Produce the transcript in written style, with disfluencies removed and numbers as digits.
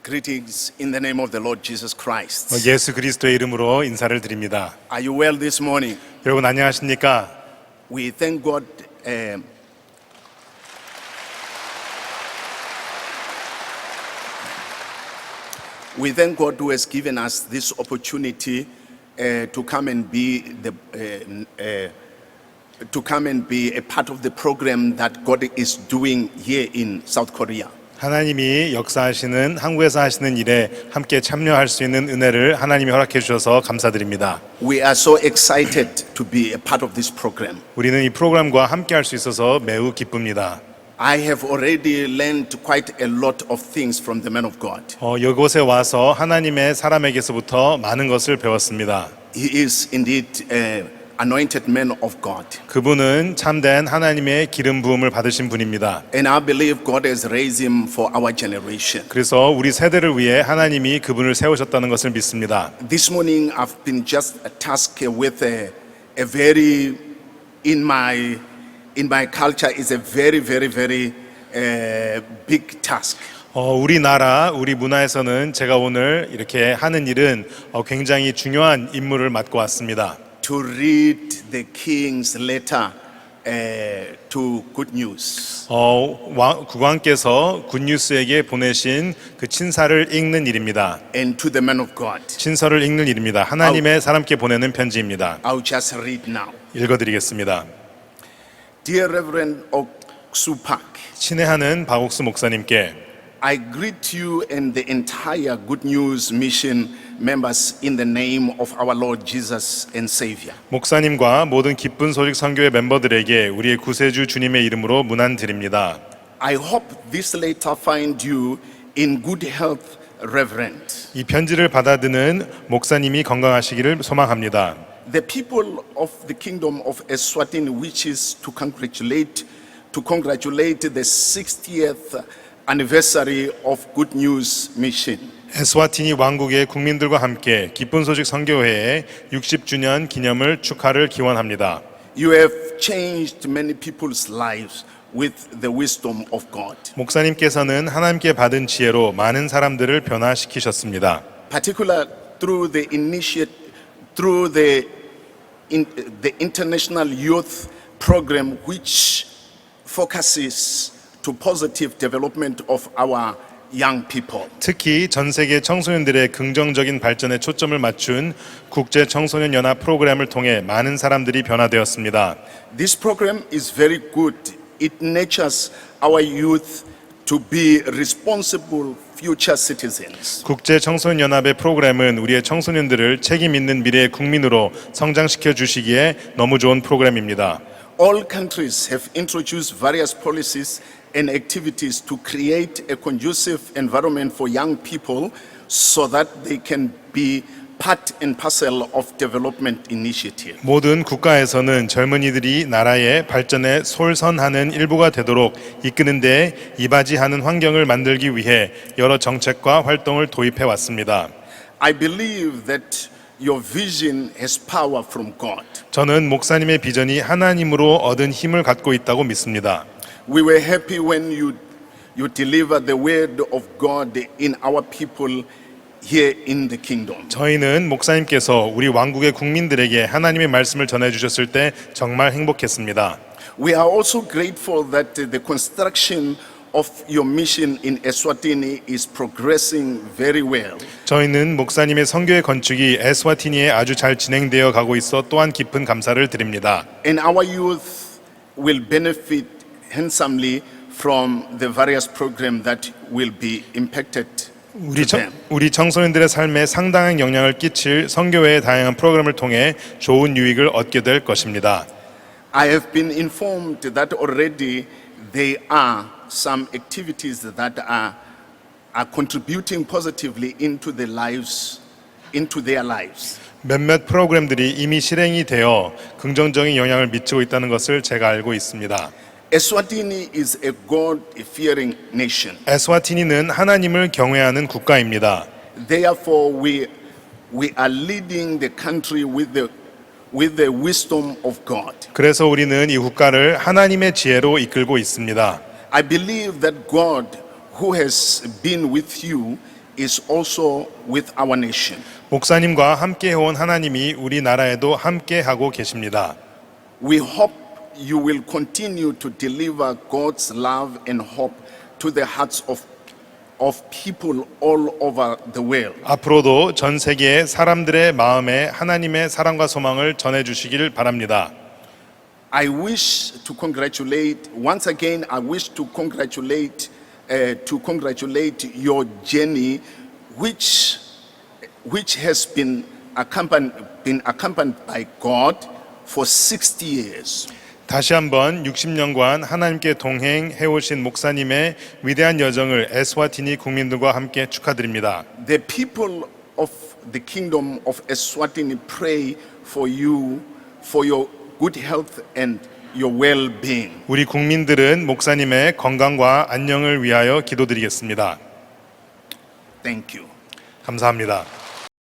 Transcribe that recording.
Greetings in the name of the Lord Jesus Christ. 예수 그리스도의 이름으로 인사를 드립니다. Are you well this morning? 여러분 안녕하십니까? We thank God. We thank God who has given us this opportunity to come and be a part of the program that God is doing here in South Korea. 하나님이 역사하시는 한국에서 하시는 일에 함께 참여할 수 있는 은혜를 하나님이 허락해 주셔서 감사드립니다. We are so excited to be a part of this program. 우리는 이 프로그램과 함께 할 수 있어서 매우 기쁩니다. I have already learned quite a lot of things from the man of God. 이곳에 와서 하나님의 사람에게서부터 많은 것을 배웠습니다. He is indeed an anointed man of God. 그분은 참된 하나님의 기름 부음을 받으신 분입니다. And I believe God has raised him for our generation. 그래서 우리 세대를 위해 하나님이 그분을 세우셨다는 것을 믿습니다. This morning I've been just tasked with a very, in my culture, is a very big task. 우리나라, 우리 문화에서는 제가 오늘 이렇게 하는 일은 굉장히 중요한 임무를 맡고 왔습니다. To read the king's letter to Good News. 국왕께서 굿뉴스에게 보내신 그 친사를 읽는 일입니다. And to the man of God. 친서를 읽는 일입니다. 하나님의 사람께 보내는 편지입니다. I'll just read now. 읽어드리겠습니다. Dear Reverend Oksu Park, 친애하는 박옥수 목사님께 I greet you and the entire Good News Mission members in the name of our Lord Jesus and Savior. 목사님과 모든 기쁜 소식 선교회 멤버들에게 우리의 구세주 주님의 이름으로 문안드립니다. I hope this letter find you in good health, Reverend. 이 편지를 받아드는 목사님이 건강하시기를 소망합니다. The people of the kingdom of Eswatini wishes to congratulate the 60th anniversary of Good News Mission. 에스와티니 왕국의 국민들과 함께 기쁜 소식 선교회의 60주년 기념을 축하를 기원합니다. You have changed many people's lives with the wisdom of God. 목사님께서는 하나님께 받은 지혜로 많은 사람들을 변화시키셨습니다. Particularly through the International Youth Program, which focuses to positive development of our young people. 특히 전 세계 청소년들의 긍정적인 발전에 초점을 맞춘 국제 청소년 연합 프로그램을 통해 많은 사람들이 변화되었습니다. This program is very good. It nurtures our youth to be responsible future citizens. 국제 청소년 연합의 프로그램은 우리의 청소년들을 책임 있는 미래의 국민으로 성장시켜 주시기에 너무 좋은 프로그램입니다. All countries have introduced various policies and activities to create a conducive environment for young people so that they can be part and parcel of development initiative. 모든 국가에서는 젊은이들이 나라의 발전에 솔선하는 일부가 되도록 이끄는 데 이바지하는 환경을 만들기 위해 여러 정책과 활동을 도입해 왔습니다. I believe that your vision has power from God. 저는 목사님의 비전이 하나님으로 얻은 힘을 갖고 있다고 믿습니다. We were happy when you delivered the word of God in our people here in the kingdom. 저희는 목사님께서 우리 왕국의 국민들에게 하나님의 말씀을 전해 주셨을 때 정말 행복했습니다. We are also grateful that the construction of your mission in Eswatini is progressing very well. 저희는 목사님의 선교의 건축이 에스와티니에 아주 잘 진행되어 가고 있어 또한 깊은 감사를 드립니다. And our youth will benefit handsomely from the various programs that will be impacted to them. 우리 청소년들의 삶에 상당한 영향을 끼칠 선교회의 다양한 프로그램을 통해 좋은 유익을 얻게 될 것입니다. I have been informed that already there are some activities that are contributing positively into their lives. 몇몇 프로그램들이 이미 실행이 되어 긍정적인 영향을 미치고 있다는 것을 제가 알고 있습니다. Eswatini is a God-fearing nation. 에스와티니는 하나님을 경외하는 국가입니다. Therefore, we are leading the country with the wisdom of God. 그래서 우리는 이 국가를 하나님의 지혜로 이끌고 있습니다. I believe that God, who has been with you, is also with our nation. 목사님과 함께 해온 하나님이 우리나라에도 함께 하고 계십니다. We hope you will continue to deliver God's love and hope to the hearts of people all over the world. 앞으로도 전 세계의 사람들의 마음에 하나님의 사랑과 소망을 전해주시길 바랍니다. I wish to congratulate once again. I wish to congratulate your journey, which has been accompanied by God for 60 years. 다시 한번 60년간 하나님께 동행해 오신 목사님의 위대한 여정을 에스와티니 국민들과 함께 축하드립니다. The people of the kingdom of Eswatini pray for you, for your good health and your well-being. 우리 국민들은 목사님의 건강과 안녕을 위하여 기도드리겠습니다. Thank you. 감사합니다.